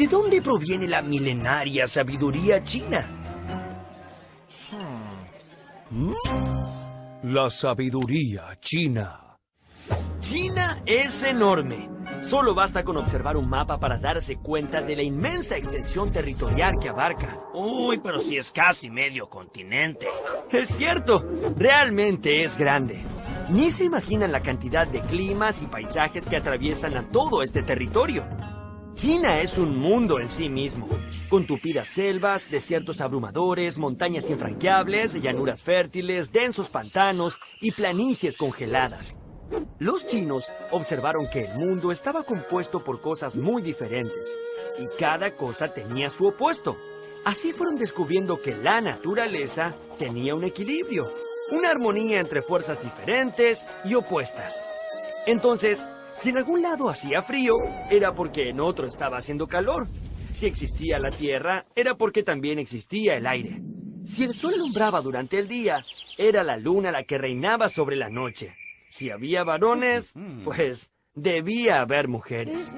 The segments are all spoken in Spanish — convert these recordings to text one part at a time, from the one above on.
¿De dónde proviene la milenaria sabiduría china? La sabiduría china. China es enorme. Solo basta con observar un mapa para darse cuenta de la inmensa extensión territorial que abarca. Uy, pero si es casi medio continente. Es cierto, realmente es grande. Ni se imaginan la cantidad de climas y paisajes que atraviesan a todo este territorio. China es un mundo en sí mismo, con tupidas selvas, desiertos abrumadores, montañas infranqueables, llanuras fértiles, densos pantanos y planicies congeladas. Los chinos observaron que el mundo estaba compuesto por cosas muy diferentes, y cada cosa tenía su opuesto. Así fueron descubriendo que la naturaleza tenía un equilibrio, una armonía entre fuerzas diferentes y opuestas. Entonces, si en algún lado hacía frío, era porque en otro estaba haciendo calor. Si existía la tierra, era porque también existía el aire. Si el sol alumbraba durante el día, era la luna la que reinaba sobre la noche. Si había varones, pues debía haber mujeres.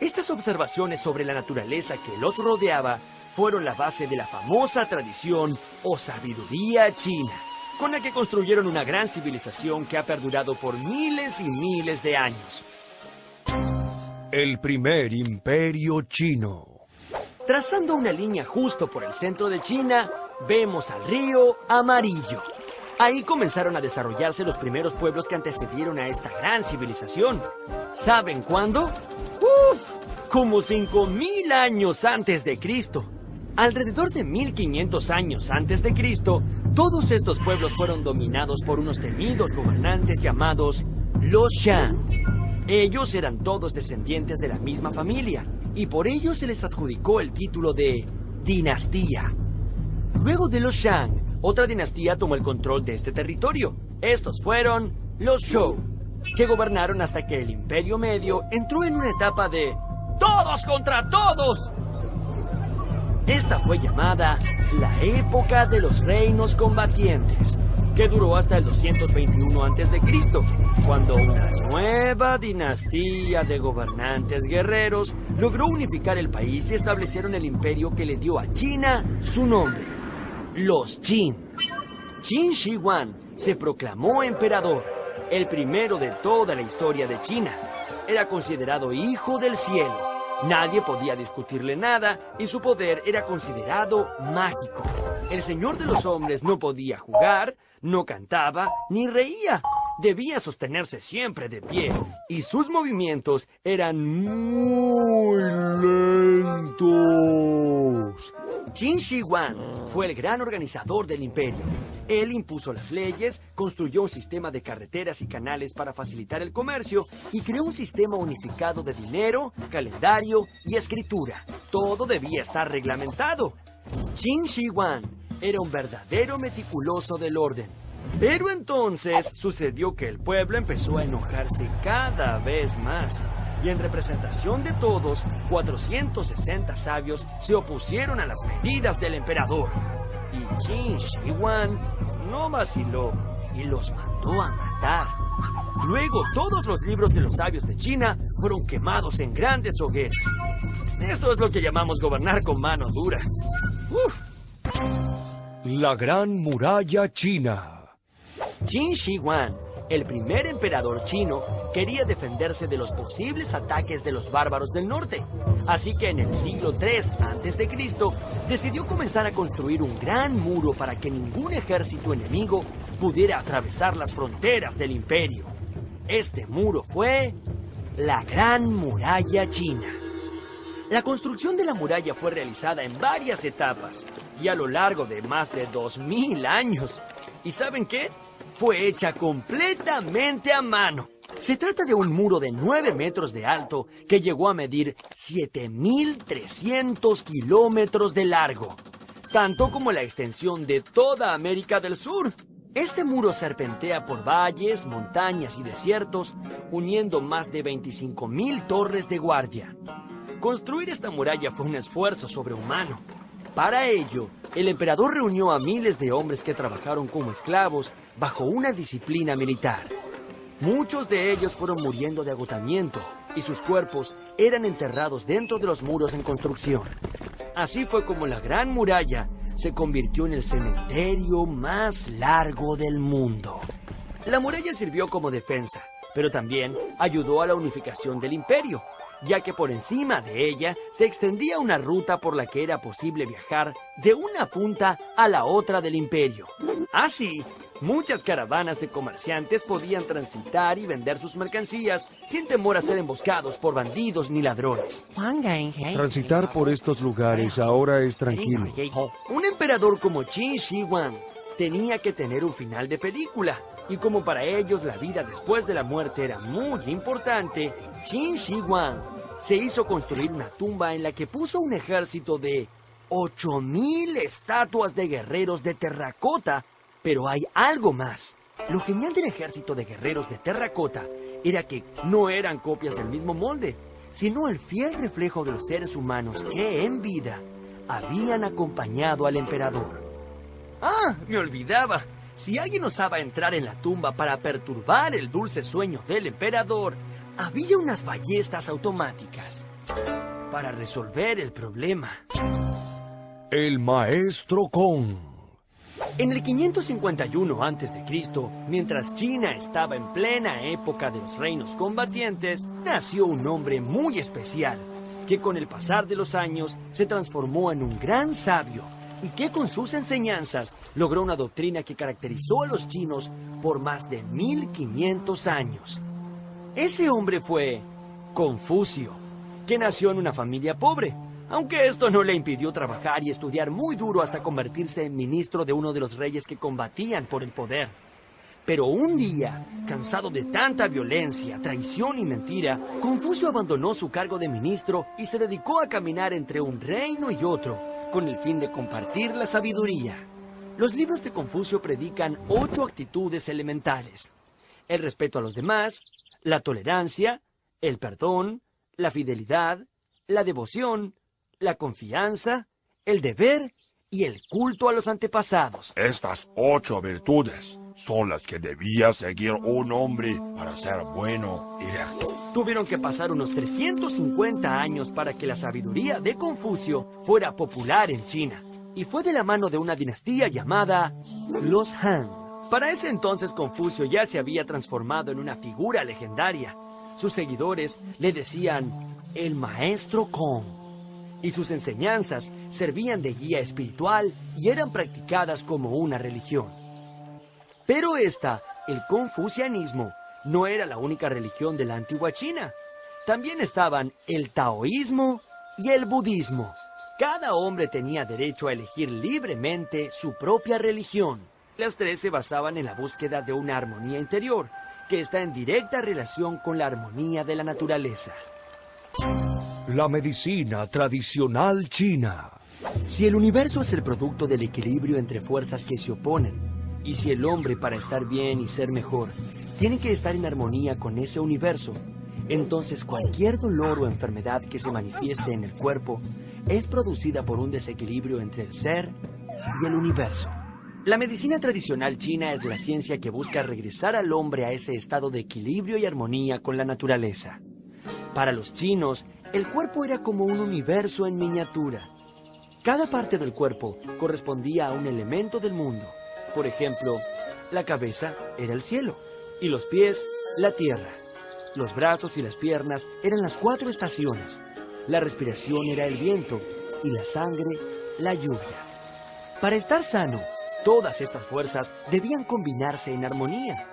Estas observaciones sobre la naturaleza que los rodeaba fueron la base de la famosa tradición o sabiduría china, con la que construyeron una gran civilización que ha perdurado por miles y miles de años. El primer imperio chino. Trazando una línea justo por el centro de China, vemos al río Amarillo. Ahí comenzaron a desarrollarse los primeros pueblos que antecedieron a esta gran civilización. ¿Saben cuándo? Como 5000 años antes de Cristo. Alrededor de 1500 años antes de Cristo, todos estos pueblos fueron dominados por unos temidos gobernantes llamados los Shang. Ellos eran todos descendientes de la misma familia, y por ello se les adjudicó el título de dinastía. Luego de los Shang, otra dinastía tomó el control de este territorio. Estos fueron los Zhou, que gobernaron hasta que el Imperio Medio entró en una etapa de ¡todos contra todos! Esta fue llamada la época de los reinos combatientes, que duró hasta el 221 a.C., cuando una nueva dinastía de gobernantes guerreros logró unificar el país y establecieron el imperio que le dio a China su nombre, los Qin. Qin Shi Huang se proclamó emperador, el primero de toda la historia de China. Era considerado hijo del cielo. Nadie podía discutirle nada y su poder era considerado mágico. El señor de los hombres no podía jugar, no cantaba, ni reía. Debía sostenerse siempre de pie y sus movimientos eran muy lentos. Qin Shi Huang fue el gran organizador del imperio. Él impuso las leyes, construyó un sistema de carreteras y canales para facilitar el comercio y creó un sistema unificado de dinero, calendario y escritura. Todo debía estar reglamentado. Qin Shi Huang era un verdadero meticuloso del orden. Pero entonces sucedió que el pueblo empezó a enojarse cada vez más. Y en representación de todos, 460 sabios se opusieron a las medidas del emperador. Y Qin Shi Huang no vaciló y los mandó a matar. Luego todos los libros de los sabios de China fueron quemados en grandes hogueras. Esto es lo que llamamos gobernar con mano dura. La Gran Muralla China. Qin Shi Huang, el primer emperador chino, quería defenderse de los posibles ataques de los bárbaros del norte. Así que en el siglo III a.C. decidió comenzar a construir un gran muro para que ningún ejército enemigo pudiera atravesar las fronteras del imperio. Este muro fue la Gran Muralla China. La construcción de la muralla fue realizada en varias etapas y a lo largo de más de 2000 años. ¿Y saben qué? Fue hecha completamente a mano. Se trata de un muro de 9 metros de alto que llegó a medir 7.300 kilómetros de largo, tanto como la extensión de toda América del Sur. Este muro serpentea por valles, montañas y desiertos, uniendo más de 25.000 torres de guardia. Construir esta muralla fue un esfuerzo sobrehumano. Para ello, el emperador reunió a miles de hombres que trabajaron como esclavos bajo una disciplina militar. Muchos de ellos fueron muriendo de agotamiento, y sus cuerpos eran enterrados dentro de los muros en construcción. Así fue como la Gran Muralla se convirtió en el cementerio más largo del mundo. La muralla sirvió como defensa, pero también ayudó a la unificación del imperio, ya que por encima de ella se extendía una ruta por la que era posible viajar de una punta a la otra del imperio. Así, muchas caravanas de comerciantes podían transitar y vender sus mercancías sin temor a ser emboscados por bandidos ni ladrones. Transitar por estos lugares ahora es tranquilo. Un emperador como Qin Shi Huang tenía que tener un final de película. Y como para ellos la vida después de la muerte era muy importante, Qin Shi Huang se hizo construir una tumba en la que puso un ejército de 8,000 estatuas de guerreros de terracota. Pero hay algo más. Lo genial del ejército de guerreros de terracota era que no eran copias del mismo molde, sino el fiel reflejo de los seres humanos que en vida habían acompañado al emperador. ¡Ah! Me olvidaba. Si alguien osaba entrar en la tumba para perturbar el dulce sueño del emperador, había unas ballestas automáticas para resolver el problema. El Maestro Kong. En el 551 a.C., mientras China estaba en plena época de los reinos combatientes, nació un hombre muy especial, que con el pasar de los años se transformó en un gran sabio, y que con sus enseñanzas logró una doctrina que caracterizó a los chinos por más de 1500 años. Ese hombre fue Confucio, que nació en una familia pobre, aunque esto no le impidió trabajar y estudiar muy duro hasta convertirse en ministro de uno de los reyes que combatían por el poder. Pero un día, cansado de tanta violencia, traición y mentira, Confucio abandonó su cargo de ministro y se dedicó a caminar entre un reino y otro, con el fin de compartir la sabiduría. Los libros de Confucio predican 8 actitudes elementales: el respeto a los demás, la tolerancia, el perdón, la fidelidad, la devoción, la confianza, el deber y el culto a los antepasados. Estas 8 virtudes son las que debía seguir un hombre para ser bueno y recto. Tuvieron que pasar unos 350 años para que la sabiduría de Confucio fuera popular en China. Y fue de la mano de una dinastía llamada los Han. Para ese entonces Confucio ya se había transformado en una figura legendaria. Sus seguidores le decían el Maestro Kong. Y sus enseñanzas servían de guía espiritual y eran practicadas como una religión. Pero el confucianismo, no era la única religión de la antigua China. También estaban el taoísmo y el budismo. Cada hombre tenía derecho a elegir libremente su propia religión. Las 3 se basaban en la búsqueda de una armonía interior, que está en directa relación con la armonía de la naturaleza. La medicina tradicional china. Si el universo es el producto del equilibrio entre fuerzas que se oponen, y si el hombre, para estar bien y ser mejor, tiene que estar en armonía con ese universo, entonces cualquier dolor o enfermedad que se manifieste en el cuerpo es producida por un desequilibrio entre el ser y el universo. La medicina tradicional china es la ciencia que busca regresar al hombre a ese estado de equilibrio y armonía con la naturaleza. Para los chinos, el cuerpo era como un universo en miniatura. Cada parte del cuerpo correspondía a un elemento del mundo. Por ejemplo, la cabeza era el cielo, y los pies, la tierra. Los brazos y las piernas eran las 4 estaciones. La respiración era el viento, y la sangre, la lluvia. Para estar sano, todas estas fuerzas debían combinarse en armonía.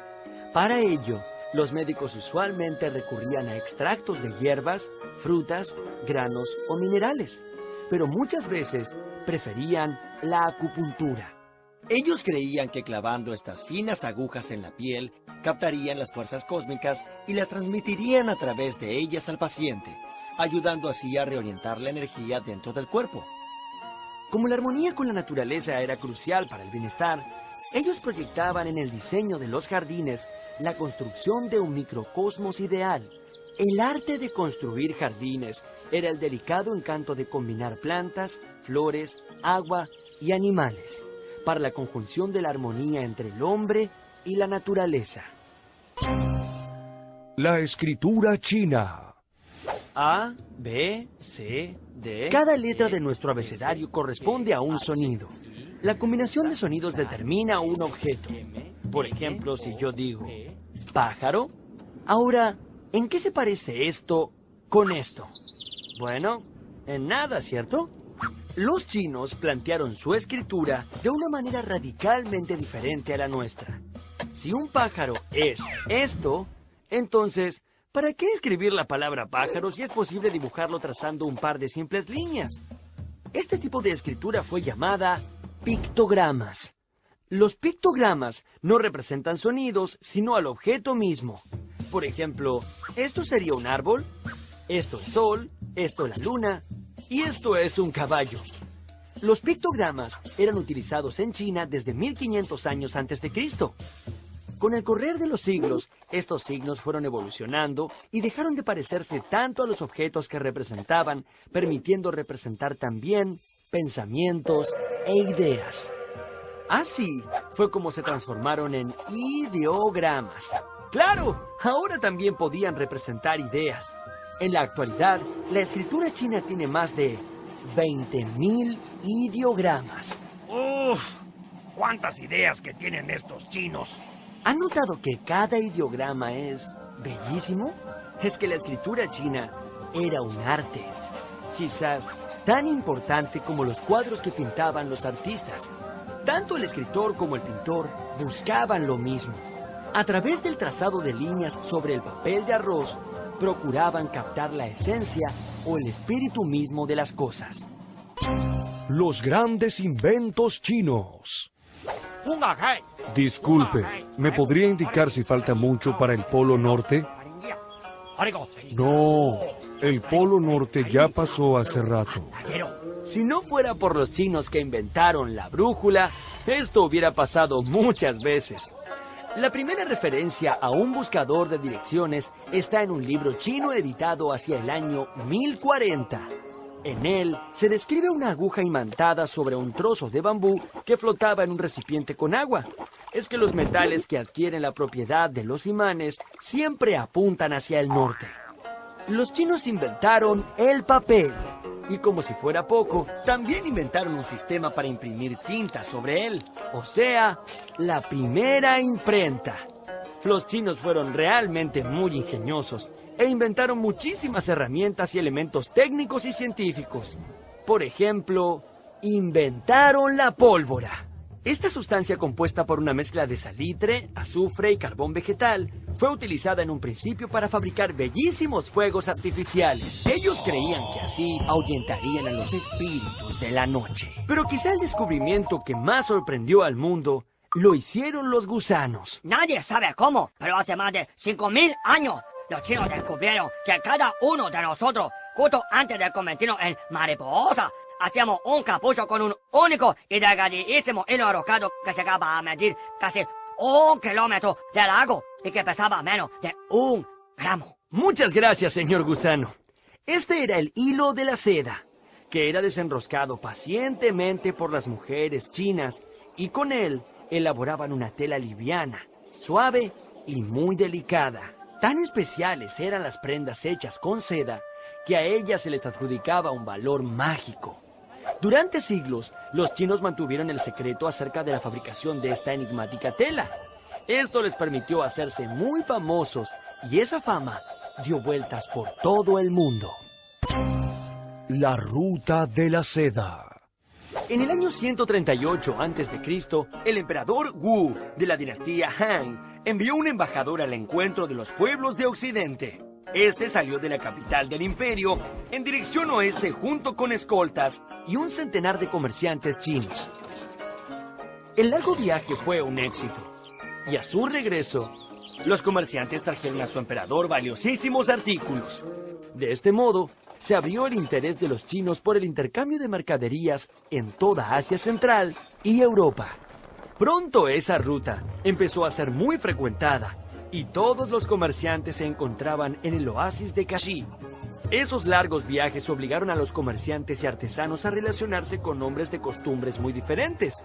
Para ello, los médicos usualmente recurrían a extractos de hierbas, frutas, granos o minerales, pero muchas veces preferían la acupuntura. Ellos creían que clavando estas finas agujas en la piel, captarían las fuerzas cósmicas y las transmitirían a través de ellas al paciente, ayudando así a reorientar la energía dentro del cuerpo. Como la armonía con la naturaleza era crucial para el bienestar, ellos proyectaban en el diseño de los jardines la construcción de un microcosmos ideal. El arte de construir jardines era el delicado encanto de combinar plantas, flores, agua y animales, para la conjunción de la armonía entre el hombre y la naturaleza. La escritura china. A, B, C, D. Cada letra de nuestro abecedario corresponde a un sonido. La combinación de sonidos determina un objeto. Por ejemplo, si yo digo pájaro, ahora, ¿en qué se parece esto con esto? Bueno, en nada, ¿cierto? Los chinos plantearon su escritura de una manera radicalmente diferente a la nuestra. Si un pájaro es esto, entonces, ¿para qué escribir la palabra pájaro si es posible dibujarlo trazando un par de simples líneas? Este tipo de escritura fue llamada pictogramas. Los pictogramas no representan sonidos, sino al objeto mismo. Por ejemplo, esto sería un árbol, esto el sol, esto la luna, y esto es un caballo. Los pictogramas eran utilizados en China desde 1500 años antes de Cristo. Con el correr de los siglos, estos signos fueron evolucionando y dejaron de parecerse tanto a los objetos que representaban, permitiendo representar también pensamientos e ideas. Así fue como se transformaron en ideogramas. ¡Claro! Ahora también podían representar ideas. En la actualidad, la escritura china tiene más de 20.000 ideogramas. ¡Uf! ¿Cuántas ideas que tienen estos chinos? ¿Han notado que cada ideograma es bellísimo? Es que la escritura china era un arte. Quizás tan importante como los cuadros que pintaban los artistas. Tanto el escritor como el pintor buscaban lo mismo. A través del trazado de líneas sobre el papel de arroz, procuraban captar la esencia o el espíritu mismo de las cosas. Los grandes inventos chinos. Disculpe, ¿me podría indicar si falta mucho para el Polo Norte? No, el Polo Norte ya pasó hace rato. Si no fuera por los chinos que inventaron la brújula, esto hubiera pasado muchas veces. La primera referencia a un buscador de direcciones está en un libro chino editado hacia el año 1040. En él se describe una aguja imantada sobre un trozo de bambú que flotaba en un recipiente con agua. Es que los metales que adquieren la propiedad de los imanes siempre apuntan hacia el norte. Los chinos inventaron el papel. Y como si fuera poco, también inventaron un sistema para imprimir tinta sobre él. O sea, la primera imprenta. Los chinos fueron realmente muy ingeniosos e inventaron muchísimas herramientas y elementos técnicos y científicos. Por ejemplo, inventaron la pólvora. Esta sustancia compuesta por una mezcla de salitre, azufre y carbón vegetal fue utilizada en un principio para fabricar bellísimos fuegos artificiales. Ellos creían que así ahuyentarían a los espíritus de la noche. Pero quizá el descubrimiento que más sorprendió al mundo lo hicieron los gusanos. Nadie sabe cómo, pero hace más de 5.000 años los chinos descubrieron que cada uno de nosotros, justo antes de convertirnos en mariposa, hacíamos un capucho con un único y delgadísimo hilo enroscado que llegaba a medir casi 1 kilómetro de largo y que pesaba menos de 1 gramo. Muchas gracias, señor gusano. Este era el hilo de la seda, que era desenroscado pacientemente por las mujeres chinas y con él elaboraban una tela liviana, suave y muy delicada. Tan especiales eran las prendas hechas con seda que a ellas se les adjudicaba un valor mágico. Durante siglos, los chinos mantuvieron el secreto acerca de la fabricación de esta enigmática tela. Esto les permitió hacerse muy famosos y esa fama dio vueltas por todo el mundo. La ruta de la seda. En el año 138 a.C., el emperador Wu de la dinastía Han envió un embajador al encuentro de los pueblos de Occidente. Este salió de la capital del imperio en dirección oeste junto con escoltas y un centenar de comerciantes chinos. El largo viaje fue un éxito, y a su regreso, los comerciantes trajeron a su emperador valiosísimos artículos. De este modo, se abrió el interés de los chinos por el intercambio de mercaderías en toda Asia Central y Europa. Pronto esa ruta empezó a ser muy frecuentada y todos los comerciantes se encontraban en el oasis de Kashi. Esos largos viajes obligaron a los comerciantes y artesanos a relacionarse con hombres de costumbres muy diferentes.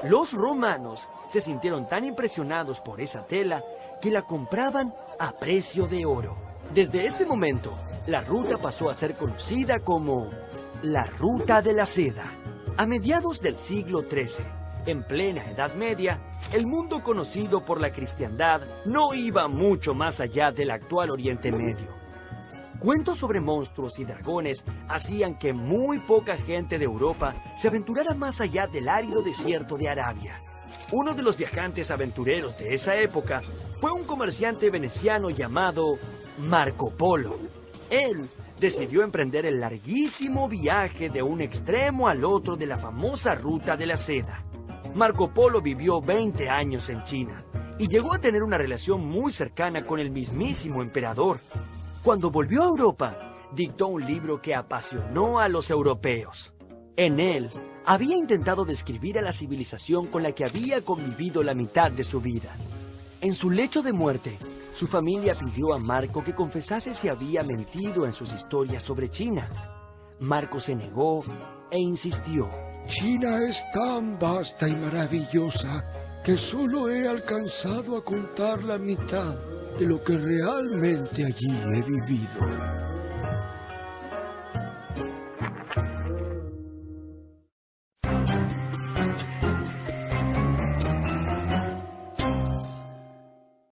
Los romanos se sintieron tan impresionados por esa tela que la compraban a precio de oro. Desde ese momento, la ruta pasó a ser conocida como la Ruta de la Seda. A mediados del siglo XIII, en plena Edad Media, el mundo conocido por la cristiandad no iba mucho más allá del actual Oriente Medio. Cuentos sobre monstruos y dragones hacían que muy poca gente de Europa se aventurara más allá del árido desierto de Arabia. Uno de los viajantes aventureros de esa época fue un comerciante veneciano llamado Marco Polo. Él decidió emprender el larguísimo viaje de un extremo al otro de la famosa Ruta de la Seda. Marco Polo vivió 20 años en China y llegó a tener una relación muy cercana con el mismísimo emperador. Cuando volvió a Europa, dictó un libro que apasionó a los europeos. En él, había intentado describir a la civilización con la que había convivido la mitad de su vida. En su lecho de muerte, su familia pidió a Marco que confesase si había mentido en sus historias sobre China. Marco se negó e insistió. China es tan vasta y maravillosa que solo he alcanzado a contar la mitad de lo que realmente allí he vivido.